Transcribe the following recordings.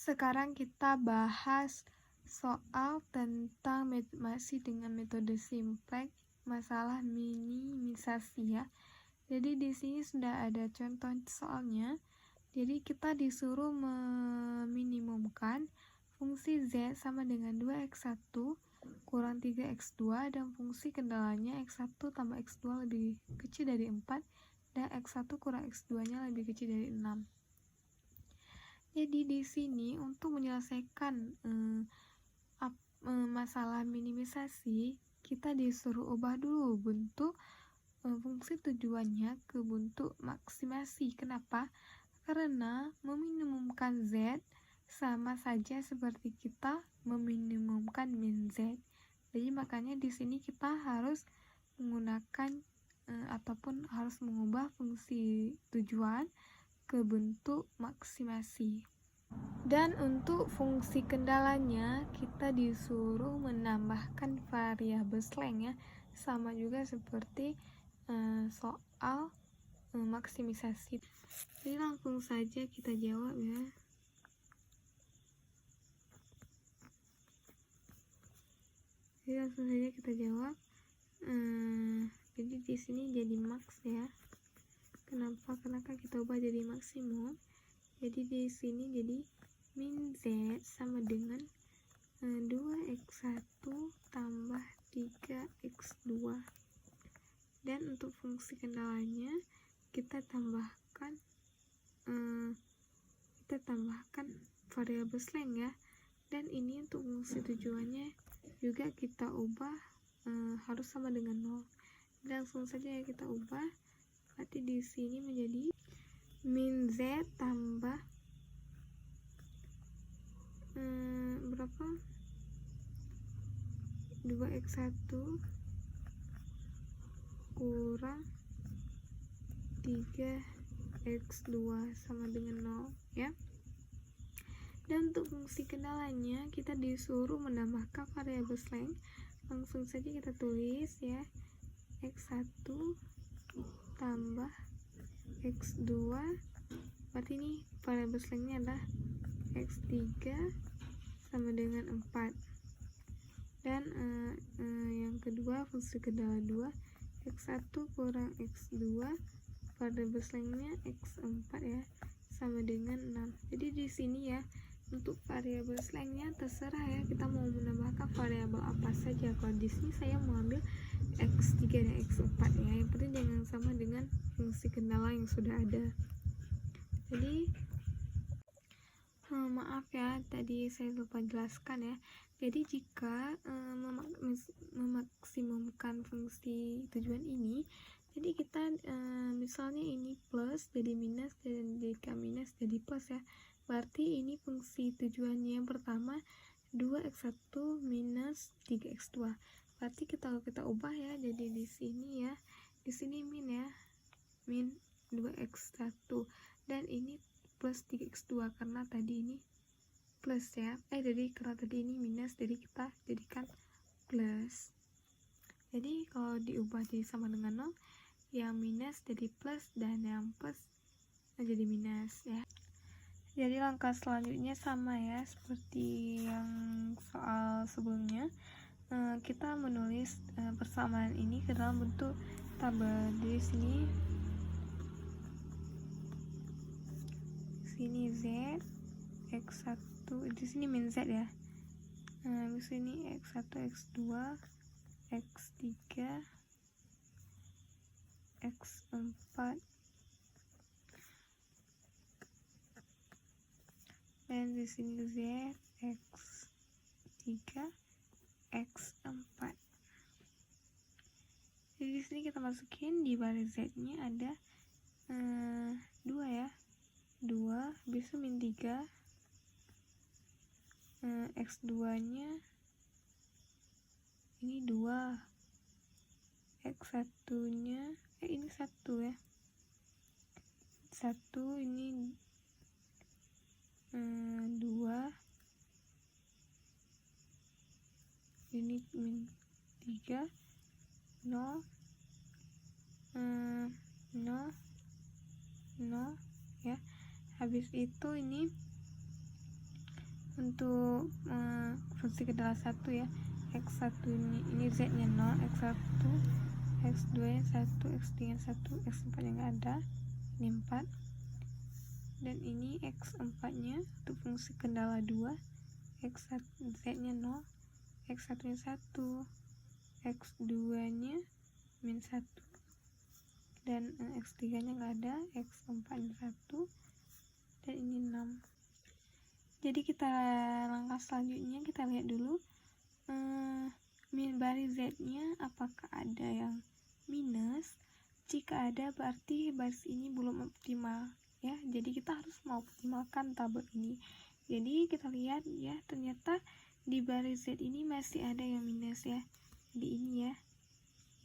Sekarang kita bahas soal tentang masih dengan metode simplex, masalah minimisasi ya. Jadi di sini sudah ada contoh soalnya. Jadi kita disuruh meminimumkan fungsi z sama dengan 2x1 kurang 3x2 dan fungsi kendalanya x1 tambah x2 lebih kecil dari 4 dan x1 kurang x2 nya lebih kecil dari 6. Jadi di sini untuk menyelesaikan masalah minimisasi, kita disuruh ubah dulu bentuk fungsi tujuannya ke bentuk maksimasi. Kenapa? Karena meminimumkan z sama saja seperti kita meminimumkan min z. Jadi makanya di sini kita harus menggunakan ataupun harus mengubah fungsi tujuan ke bentuk maksimasi. Dan untuk fungsi kendalanya kita disuruh menambahkan variabel slang ya, sama juga seperti soal maksimisasi. Jadi langsung saja kita jawab ya. Jadi di sini jadi max ya. Kenapa? Karena kan kita ubah jadi maksimum. Jadi di sini jadi min z sama dengan 2x1 tambah 3x2. Dan untuk fungsi kendalanya kita tambahkan variabel slang ya. Dan ini untuk fungsi tujuannya juga kita ubah harus sama dengan 0. Langsung saja ya kita ubah. Berarti di sini menjadi min z tambah berapa? 2x1 kurang 3x2 sama dengan 0 ya. Dan untuk fungsi kendalanya kita disuruh menambahkan variabel slang. Langsung saja kita tulis ya, x1 tambah x2, berarti ini variabel slangnya adalah x3 sama dengan 4. Dan yang kedua fungsi kendala 2, x1 kurang x2, variabel slangnya x4 ya, sama dengan 6. Jadi di sini ya, untuk variabel slangnya terserah ya, kita mau menambahkan variabel apa saja. Kalau di sini saya mau ambil x3 dan x4 ya, yang penting jangan sama dengan fungsi kendala yang sudah ada. Jadi maaf ya, tadi saya lupa jelaskan ya. Jadi jika memaksimumkan fungsi tujuan ini, jadi kita misalnya ini plus jadi minus, dan jika minus jadi plus ya. Berarti ini fungsi tujuannya yang pertama 2x1 minus 3x2. Berarti kita ubah ya, jadi di sini ya, di sini min ya, min 2x1, dan ini plus 3x2 karena tadi ini plus ya. Jadi karena tadi ini minus, jadi kita jadikan plus. Jadi kalau diubah jadi sama dengan 0, yang minus jadi plus dan yang plus jadi minus ya. Jadi langkah selanjutnya sama ya seperti yang soal sebelumnya. Kita menulis persamaan ini ke dalam bentuk tabel. Di sini z, x1, di sini min z ya. Di sini x1, x2, x3, x4, dan di sini z, x3, x4. Jadi di sini kita masukin di baris z-nya ada 2 ya. 2 bisa min 3, x2 nya ini 2, x1 nya ini 1 ya, 1 ini 2, ini min 3, 0, 0, 0 ya. Habis itu ini untuk fungsi kedala 1 ya, x1 ini z nya 0, x1, x2 nya 1, x3 nya 1, x4 nya nggak ada, ini 4, dan ini x4 nya untuk fungsi kendala 2, x1 z nya 0, x1 nya 1, x2 nya min 1, dan x3 nya nggak ada, x4 nya 1, dan ini 6. Jadi kita langkah selanjutnya kita lihat dulu baris z nya apakah ada yang minus. Jika ada berarti baris ini belum optimal ya, jadi kita harus mengoptimalkan tabel ini. Jadi kita lihat ya, ternyata di baris z ini masih ada yang minus ya, jadi ini ya,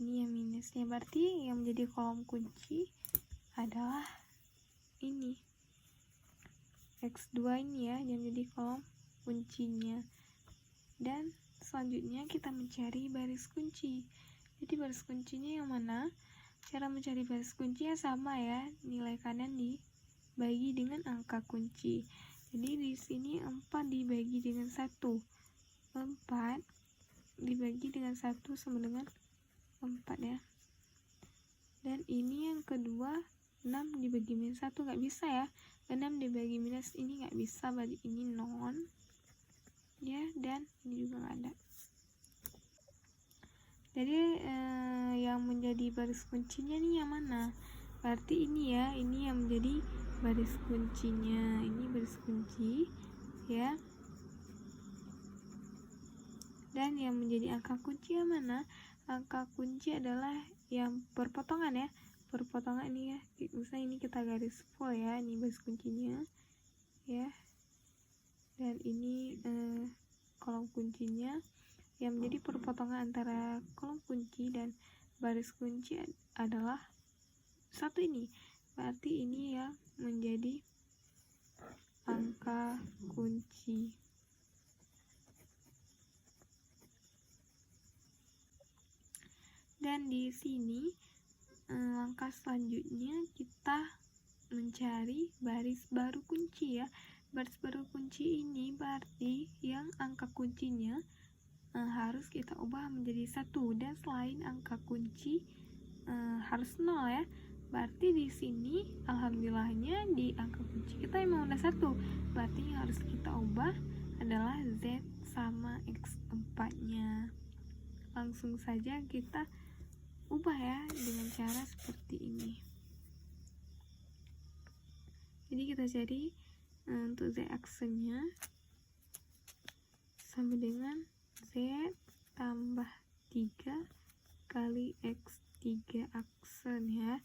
ini yang minusnya, berarti yang menjadi kolom kunci adalah ini x2 ini ya, yang menjadi kolom kuncinya. Dan selanjutnya kita mencari baris kunci. Jadi baris kuncinya yang mana? Cara mencari baris kuncinya sama ya, nilai kanan dibagi dengan angka kunci. Jadi di sini 4 dibagi dengan 1, 4 dibagi dengan 1 sama dengan 4 ya. Dan ini yang kedua 6 dibagi minus 1 nggak bisa ya, 6 dibagi minus ini nggak bisa, berarti ini non ya, dan ini juga nggak ada. Jadi yang menjadi baris kuncinya nih yang mana? Berarti ini ya, ini yang menjadi baris kuncinya, ini baris kunci ya. Dan yang menjadi angka kunci yang mana? Angka kunci adalah yang perpotongan ya, perpotongan ini ya, misalnya ini kita garis full ya, ini baris kuncinya ya, dan ini kolom kuncinya. Yang menjadi perpotongan antara kolom kunci dan baris kunci adalah satu ini, berarti ini ya menjadi angka kunci. Dan di sini langkah selanjutnya kita mencari baris baru kunci ya. Baris baru kunci ini berarti yang angka kuncinya harus kita ubah menjadi 1, dan selain angka kunci harus 0 ya. Berarti di sini alhamdulillahnya di angka kunci kita emang udah 1, berarti yang harus kita ubah adalah z sama x4 nya. Langsung saja kita ubah ya dengan cara seperti ini. Jadi kita cari untuk z aksennya sama dengan z tambah 3 kali x3 aksen ya.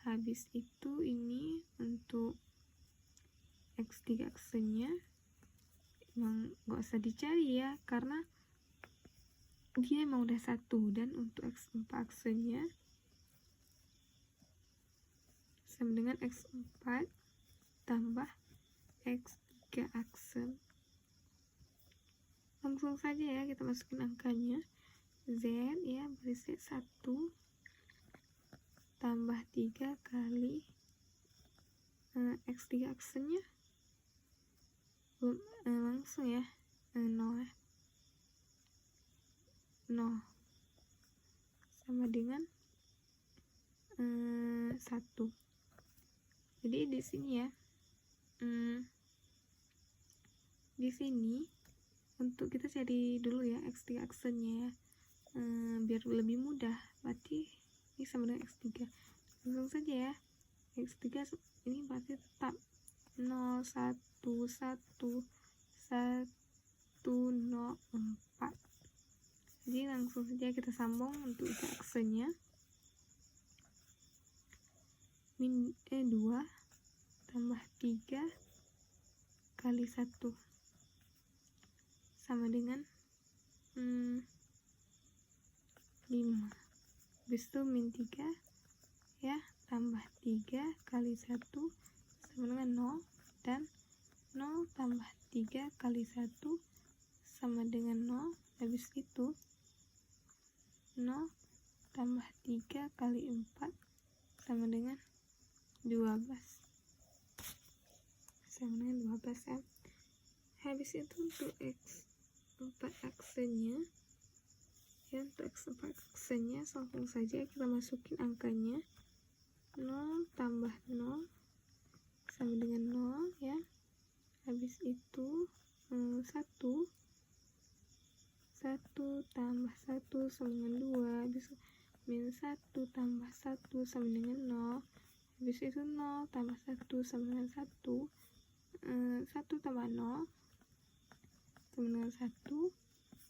Habis itu ini untuk x3 aksennya emang gak usah dicari ya, karena dia emang udah 1. Dan untuk x4 aksennya sama dengan x4 tambah x3 aksen. Langsung saja ya kita masukin angkanya. Z ya, baris Z 1 tambah 3 kali x3 aksennya langsung ya 0 ya, 0 sama dengan 1. Jadi di sini ya, di sini untuk kita cari dulu ya x3 aksennya ya, biar lebih mudah. Berarti ini sama dengan x3, langsung saja ya, x3 ini berarti tetap 0 1 1 1 0 4. Jadi langsung saja kita sambung untuk aksennya. Min 2 tambah 3 kali 1 sama dengan 5. Habis itu min 3 ya, tambah 3 kali 1 sama dengan 0, dan 0 tambah 3 kali 1 sama dengan 0. Habis itu 0 tambah 3 kali 4 sama dengan 12, sama dengan 12 ya. Habis itu untuk X4 aksenya ya, untuk X4 aksenya langsung saja kita masukin angkanya 0 tambah 0 sama dengan 0 ya. Habis itu 1 tambah 1 sama dengan 2, habis min 1 tambah 1 sama dengan 0, habis itu 0 tambah 1 sama dengan 1, 1 tambah 0 sama dengan 1,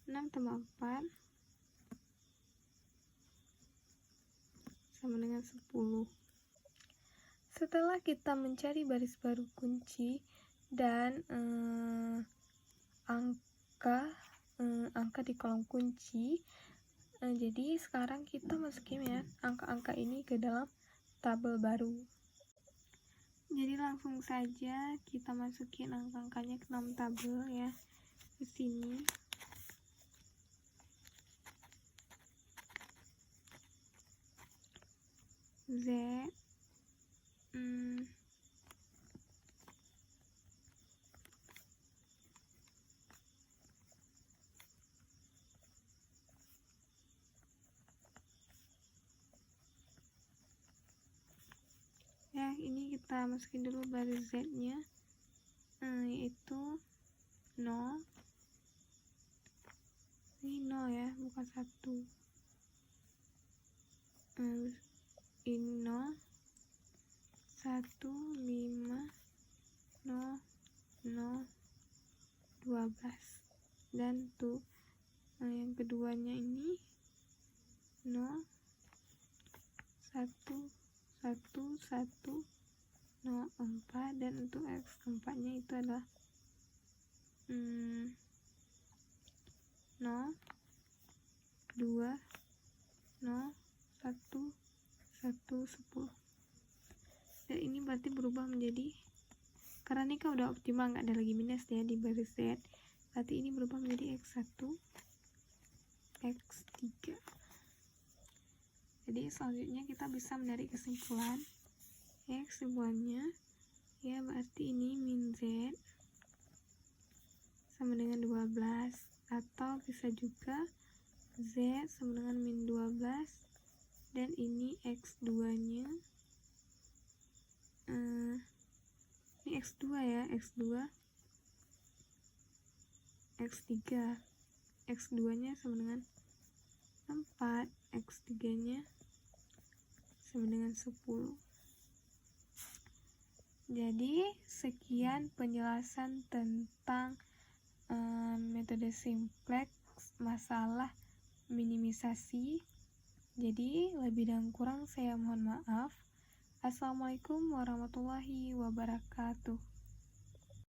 6 tambah 4 sama dengan 10. Setelah kita mencari baris baru kunci dan angka di kolom kunci, jadi sekarang kita masukin ya angka-angka ini ke dalam tabel baru. Jadi langsung saja kita masukin angka-angkanya ke dalam tabel ya, di sini. Z ya, ini kita masukin dulu baris Z nya, yaitu 0. Ini 0 ya, bukan 1. Ini 0 1 5 0 0 12, dan tuh yang keduanya ini 0 1 1 1 0 4, dan untuk X keempatnya itu adalah 0 2 0 1 1 10. Dan ini berarti berubah menjadi, karena ini kan udah optimal, nggak ada lagi minus ya di baris Z, berarti ini berubah menjadi X1 X3. Jadi selanjutnya kita bisa menarik kesimpulan ya, kesimpulannya ya, berarti ini min Z sama dengan 12, atau bisa juga Z sama dengan min 12, dan ini X2 nya ini X2 ya, X2 X3, X2 nya sama dengan 4, X3 nya sama dengan 10. Jadi sekian penjelasan tentang metode simplex masalah minimisasi. Jadi lebih dan kurang saya mohon maaf. Assalamualaikum warahmatullahi wabarakatuh.